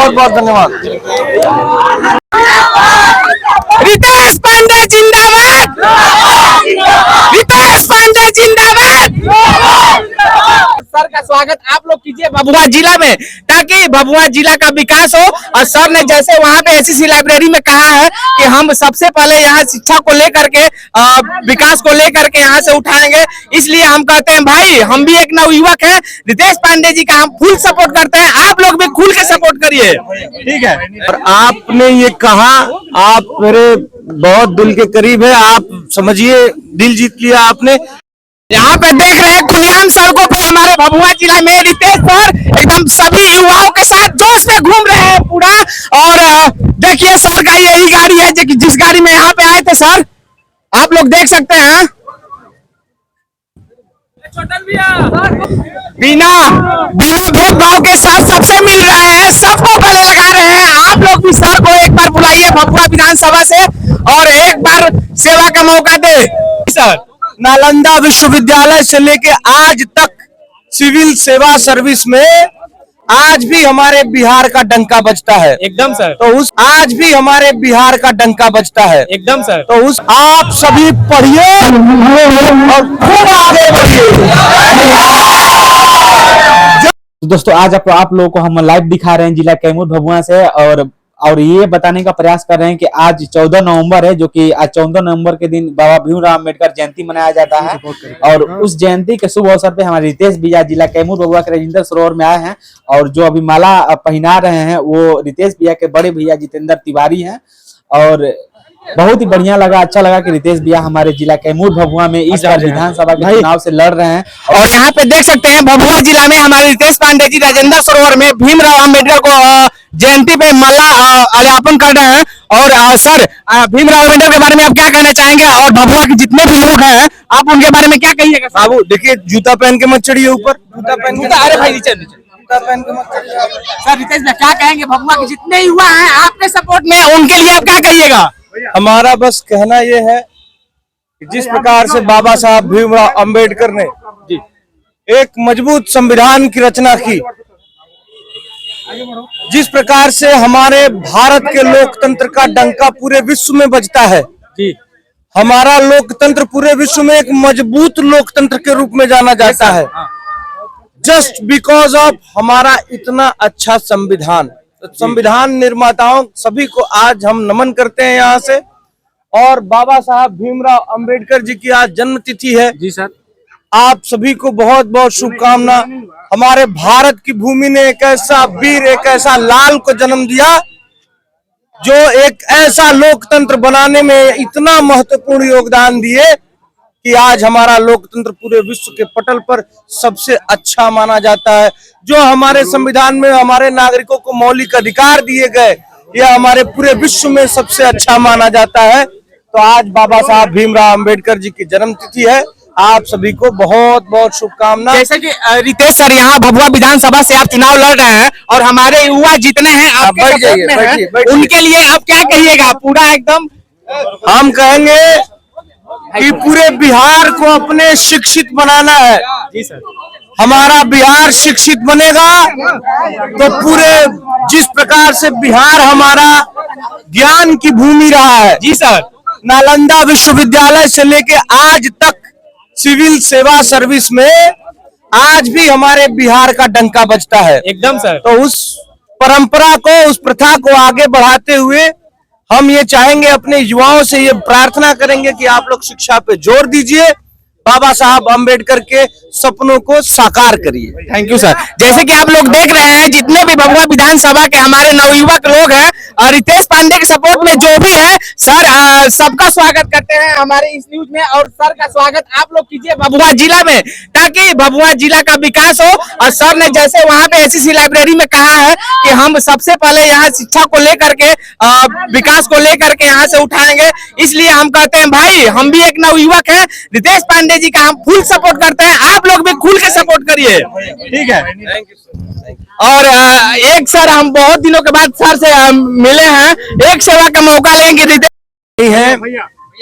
बहुत बहुत धन्यवाद। रितेश पांडे जिंदाबाद, रितेश पांडे जिंदाबाद। सर का स्वागत आप लोग कीजिए भभुआ जिला में, ताकि भभुआ जिला का विकास हो। और सर ने जैसे वहाँ पे एसएससी लाइब्रेरी में कहा है कि हम सबसे पहले यहाँ शिक्षा को लेकर के विकास को लेकर के यहाँ से उठाएंगे, इसलिए हम कहते हैं भाई हम भी एक नवयुवक हैं, रितेश पांडे जी का हम फुल सपोर्ट करते हैं, आप लोग भी खुल के सपोर्ट करिए, ठीक है। और आपने ये कहा, आप मेरे बहुत दिल के करीब है, आप समझिए दिल जीत लिया आपने। यहाँ पे देख रहे हैं खुलेआम सड़कों पे हमारे भभुआ जिला में रितेश सर एकदम सभी युवाओं के साथ जोश में घूम रहे हैं पूरा। और देखिए सर का यही गाड़ी है जिस गाड़ी में यहाँ पे आए थे सर, आप लोग देख सकते हैं। बिना भेदभाव के साथ सबसे मिल रहे हैं, सबको गले लगा रहे हैं। आप लोग भी सर को एक बार बुलाइए भभुआ विधानसभा से और एक बार सेवा का मौका दे सर। नालंदा विश्वविद्यालय से लेके आज तक सिविल सेवा सर्विस में आज भी हमारे बिहार का डंका बजता है। एकदम सर। तो उस आज भी हमारे बिहार का डंका बजता है। एकदम सर। तो उस आप सभी पढ़िए और खूब आगे बढ़िए। दोस्तों आज आप लोगों को हम लाइव दिखा रहे हैं जिला कैमूर भभुआ से, और ये बताने का प्रयास कर रहे हैं कि आज 14 नवंबर है, जो कि आज 14 नवंबर के दिन बाबा भीमराव अम्बेडकर जयंती मनाया जाता है। और उस जयंती के शुभ अवसर पे हमारे रितेश भैया जिला कैमूर भभुआ के राजेंद्र सरोवर में आए हैं, और जो अभी माला पहना रहे हैं वो रितेश भैया के बड़े भैया जितेंद्र तिवारी हैं। और बहुत ही बढ़िया लगा, अच्छा लगा कि रितेश भैया हमारे जिला कैमूर भभुआ में इस बार विधानसभा के चुनाव से लड़ रहे हैं। और यहाँ पे देख सकते हैं भभुआ जिला में हमारे रितेश पांडे जी राजेंद्र सरोवर में भीमराव अम्बेडकर को जयंती पे माला अर्पण कर रहे हैं। और सर भीमराव अम्बेडकर के बारे में आप क्या कहना चाहेंगे, और भभुआ के जितने भी लोग हैं आप उनके बारे में क्या कहिएगा? बाबू देखिए, जूता पहन के मत चढ़िए ऊपर, जूता पहन के, अरे भाई नीचे जूता पहन के मत चढ़िए। सर रितेश भाई क्या कहेंगे, भभुआ के जितने युवा हैं आपके सपोर्ट में, उनके लिए आप क्या कहिएगा? हमारा बस कहना ये है कि जिस प्रकार से बाबा साहब भीमराव अंबेडकर ने एक मजबूत संविधान की रचना की, जिस प्रकार से हमारे भारत के लोकतंत्र का डंका पूरे विश्व में बजता है जी। हमारा लोकतंत्र पूरे विश्व में एक मजबूत लोकतंत्र के रूप में जाना जाता है, जस्ट बिकॉज ऑफ हमारा इतना अच्छा संविधान। तो संविधान निर्माताओं सभी को आज हम नमन करते हैं यहाँ से। और बाबा साहब भीमराव अंबेडकर जी की आज जन्म तिथि है जी सर। आप सभी को बहुत बहुत शुभकामना। हमारे भारत की भूमि ने एक ऐसा वीर, एक ऐसा लाल को जन्म दिया जो एक ऐसा लोकतंत्र बनाने में इतना महत्वपूर्ण योगदान दिए कि आज हमारा लोकतंत्र पूरे विश्व के पटल पर सबसे अच्छा माना जाता है। जो हमारे संविधान में हमारे नागरिकों को मौलिक अधिकार दिए गए, यह हमारे पूरे विश्व में सबसे अच्छा माना जाता है। तो आज बाबा साहब भीमराव अंबेडकर जी की जन्म तिथि है। आप सभी को बहुत बहुत शुभकामना। जैसे कि रितेश सर यहाँ भभुआ विधानसभा से आप चुनाव लड़ रहे हैं और हमारे युवा जितने हैं आपके सपोर्ट में हैं, उनके लिए आप क्या कहिएगा? पूरा एकदम हम कहेंगे कि पूरे बिहार को अपने शिक्षित बनाना है जी सर। हमारा बिहार शिक्षित बनेगा तो पूरे जिस प्रकार से बिहार हमारा ज्ञान की भूमि रहा है जी सर, नालंदा विश्वविद्यालय से लेके आज तक सिविल सेवा सर्विस में आज भी हमारे बिहार का डंका बजता है। एकदम सर। तो उस परंपरा को, उस प्रथा को आगे बढ़ाते हुए हम ये चाहेंगे, अपने युवाओं से ये प्रार्थना करेंगे कि आप लोग शिक्षा पे जोर दीजिए, बाबा साहब अंबेडकर के सपनों को साकार करिए। Thank you sir. जैसे कि आप लोग देख रहे हैं जितने भी भभुआ विधानसभा के हमारे नवयुवक लोग हैं और रितेश पांडे के सपोर्ट में जो भी है सर, सबका स्वागत करते हैं हमारे इस न्यूज में। और सर का स्वागत आप लोग कीजिए भभुआ जिला में, ताकि भभुआ जिला का विकास हो। और सर ने जैसे वहाँ पे एसएससी लाइब्रेरी में कहा है कि हम सबसे पहले यहाँ शिक्षा को लेकर के विकास को लेकर के यहाँ से उठाएंगे, इसलिए हम कहते हैं भाई हम भी एक नवयुवक हैं, रितेश पांडे जी का हम फुल सपोर्ट करते हैं, आप लोग भी खुल के सपोर्ट करिए, ठीक है। और एक सर हम बहुत दिनों के बाद सर से मिले हैं, एक सेवा का मौका लेंगे। रितेश है,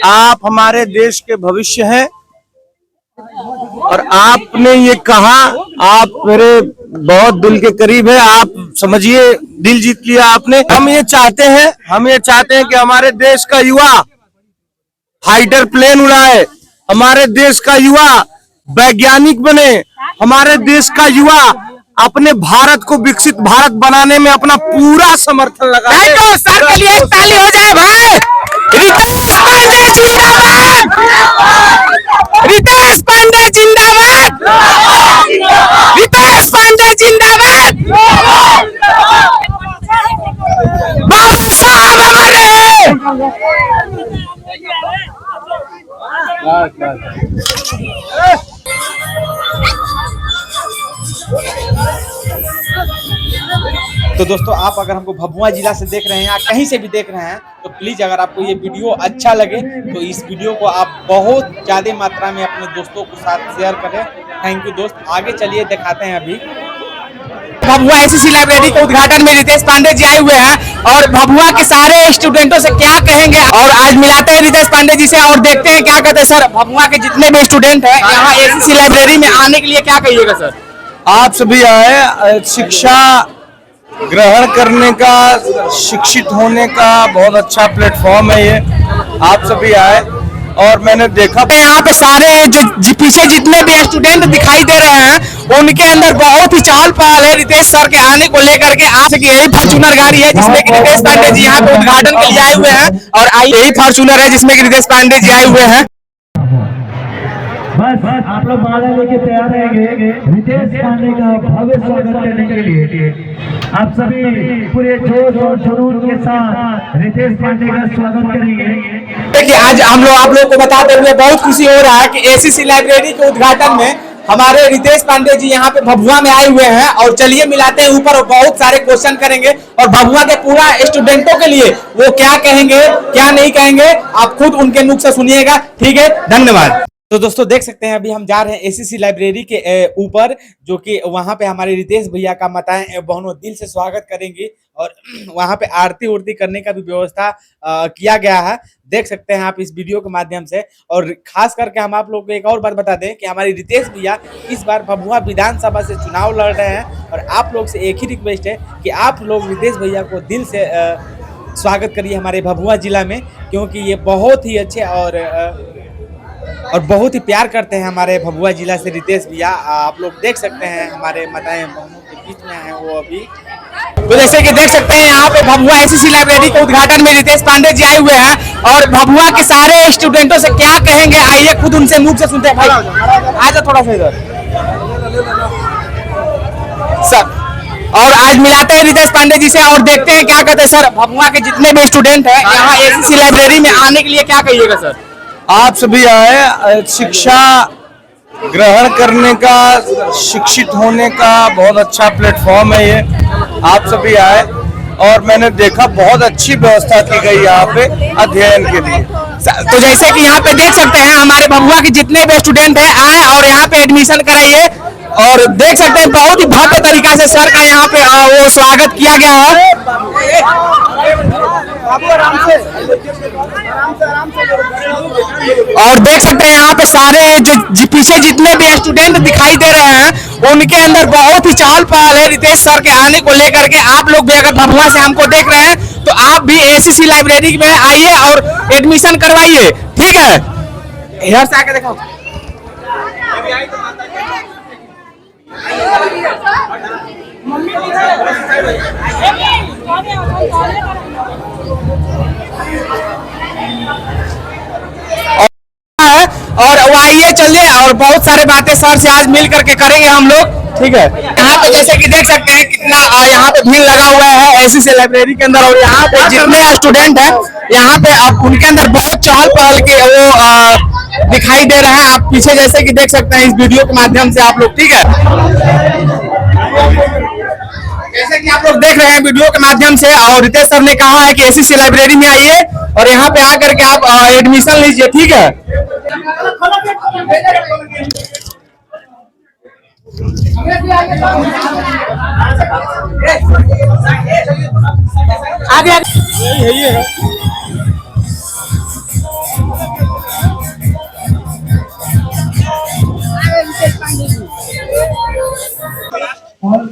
आप हमारे देश के भविष्य हैं और आपने ये कहा, आप मेरे बहुत दिल के करीब है। आप समझिए, दिल जीत लिया आपने। हम ये चाहते हैं कि हमारे देश का युवा फाइटर प्लेन उड़ाए, हमारे देश का युवा वैज्ञानिक बने, हमारे देश का युवा अपने भारत को विकसित भारत बनाने में अपना पूरा समर्थन लगाए। तो सर के लिए एक ताली हो जाए भाई। रितेश पांडे जिंदाबाद, रितेश पांडे जिंदाबाद, रितेश पांडे जिंदाबाद। बाबा साहब हमारे। तो दोस्तों, आप अगर हमको भभुआ जिला से देख रहे हैं या कहीं से भी देख रहे हैं तो प्लीज अगर आपको ये वीडियो अच्छा लगे तो इस वीडियो को आप बहुत ज्यादा मात्रा में अपने दोस्तों के साथ शेयर करें। थैंक यू दोस्त। आगे चलिए दिखाते हैं अभी भभुआ एसएससी लाइब्रेरी के उद्घाटन में रितेश पांडे जी आए हुए हैं और भभुआ के सारे स्टूडेंटों से क्या कहेंगे, और आज मिलाते हैं रितेश पांडे जी से और देखते हैं क्या कहते हैं। सर, भभुआ के जितने भी स्टूडेंट हैं यहाँ एसएससी लाइब्रेरी में आने के लिए क्या कहिएगा सर? आप सभी आए, शिक्षा ग्रहण करने का, शिक्षित होने का बहुत अच्छा प्लेटफॉर्म है ये। आप सभी आए और मैंने देखा यहाँ पे सारे जो पीछे जितने भी स्टूडेंट दिखाई दे रहे हैं उनके अंदर बहुत ही चहल पहल है रितेश सर के आने को लेकर के। आज की यही फॉर्च्यूनर गाड़ी है जिसमें कि रितेश पांडे जी यहाँ पे उद्घाटन के लिए आए हुए हैं, और यही फॉर्च्यूनर है जिसमें कि रितेश पांडे जी आए हुए हैं। बस आप लोग माला लेके तैयार रहेंगे रितेश पांडे का भव्य स्वागत करने के लिए। आप सभी पूरे जोश और जुनून के साथ रितेश पांडे का स्वागत करेंगे। देखिए, आज हम लोग आप लोगों को बताते हुए बहुत खुशी हो रहा है कि एसएससी लाइब्रेरी के उद्घाटन में हमारे रितेश पांडे जी यहाँ पे भभुआ में आए हुए हैं। और चलिए मिलाते हैं ऊपर, और बहुत सारे क्वेश्चन करेंगे और भभुआ के पूरा स्टूडेंटों के लिए वो क्या कहेंगे क्या नहीं कहेंगे आप खुद उनके मुख से सुनिएगा। ठीक है, धन्यवाद। तो दोस्तों देख सकते हैं अभी हम जा रहे हैं एसएससी लाइब्रेरी के ऊपर, जो कि वहां पे हमारे रितेश भैया का माताएं बहनों दिल से स्वागत करेंगी और वहां पे आरती उर्ती करने का भी व्यवस्था किया गया है। देख सकते हैं आप इस वीडियो के माध्यम से। और खास करके हम आप लोग को एक और बात बता दें कि हमारे रितेश भैया इस बार भभुआ विधानसभा से चुनाव लड़ रहे हैं, और आप लोग से एक ही रिक्वेस्ट है कि आप लोग रितेश भैया को दिल से स्वागत करिए हमारे भभुआ जिला में, क्योंकि ये बहुत ही अच्छे और बहुत ही प्यार करते हैं हमारे भभुआ जिला से रितेश भैया। आप लोग देख सकते हैं हमारे माताएं बहनों के बीच में हैं वो अभी। तो जैसे कि देख सकते हैं यहाँ पे भभुआ एसएससी लाइब्रेरी के उद्घाटन में रितेश पांडे जी आए हुए हैं, और भभुआ के सारे स्टूडेंटों से क्या कहेंगे आइए खुद उनसे मुख से सुनते हैं। भाई आजा थोड़ा सा इधर सर, और आज मिलाते हैं रितेश पांडे जी से और देखते हैं क्या कहते हैं। सर, भभुआ के जितने भी स्टूडेंट हैं यहाँ एसएससी लाइब्रेरी में आने के लिए क्या कहिएगा सर? आप सभी आए, शिक्षा ग्रहण करने का, शिक्षित होने का बहुत अच्छा प्लेटफॉर्म है ये। आप सभी आए और मैंने देखा बहुत अच्छी व्यवस्था की गई यहाँ पे अध्ययन के लिए। तो जैसे कि यहाँ पे देख सकते हैं हमारे भभुआ के जितने भी स्टूडेंट हैं आए और यहाँ पे एडमिशन कराइए, और देख सकते हैं बहुत ही भव्य तरीका से सर का यहाँ पे वो स्वागत किया गया है। और देख सकते हैं यहाँ पे सारे जो पीछे जितने भी स्टूडेंट दिखाई दे रहे हैं उनके अंदर बहुत ही चहल पहल है रितेश सर के आने को लेकर के। आप लोग भी अगर भभुआ से हमको देख रहे हैं तो आप भी एसएससी लाइब्रेरी में आइए और एडमिशन करवाइए। ठीक है, इधर से आके देखो। और वो आइए, चलिए, और बहुत सारे बातें सर से आज मिल करके करेंगे हम लोग। ठीक है, यहाँ पे जैसे कि देख सकते हैं कितना यहाँ पे भीड़ लगा हुआ है एसएससी लाइब्रेरी के अंदर, और यहाँ पे जितने स्टूडेंट हैं यहाँ पे अब उनके अंदर बहुत चहल पहल के वो दिखाई दे रहे हैं। आप पीछे जैसे कि देख सकते हैं इस वीडियो के माध्यम से आप लोग। ठीक है, जैसे कि आप लोग देख रहे हैं वीडियो के माध्यम से, और रितेश सर ने कहा है कि एसएससी लाइब्रेरी में आइए और यहाँ पे आकर के आप एडमिशन लीजिए। ठीक है, आगे यही है। और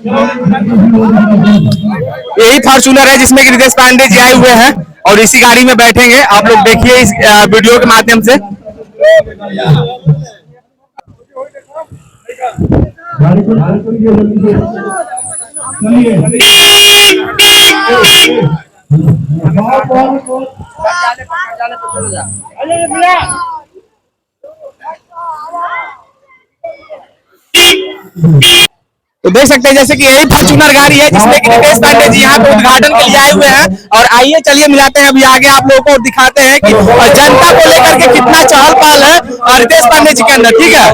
यही फॉर्च्यूनर है जिसमें कि रितेश पांडे जी आए हुए हैं और इसी गाड़ी में बैठेंगे। आप लोग देखिए इस वीडियो के माध्यम से। तो देख सकते हैं जैसे कि यही फॉर्च्यूनर गाड़ी है जिसमें कि रितेश पांडे जी यहाँ पे उद्घाटन के लिए आए हुए हैं। और आइए चलिए मिलाते हैं अभी आगे आप लोगों को, दिखाते हैं कि जनता को लेकर के कितना चहल पहल है रितेश पांडे जी के अंदर। ठीक है।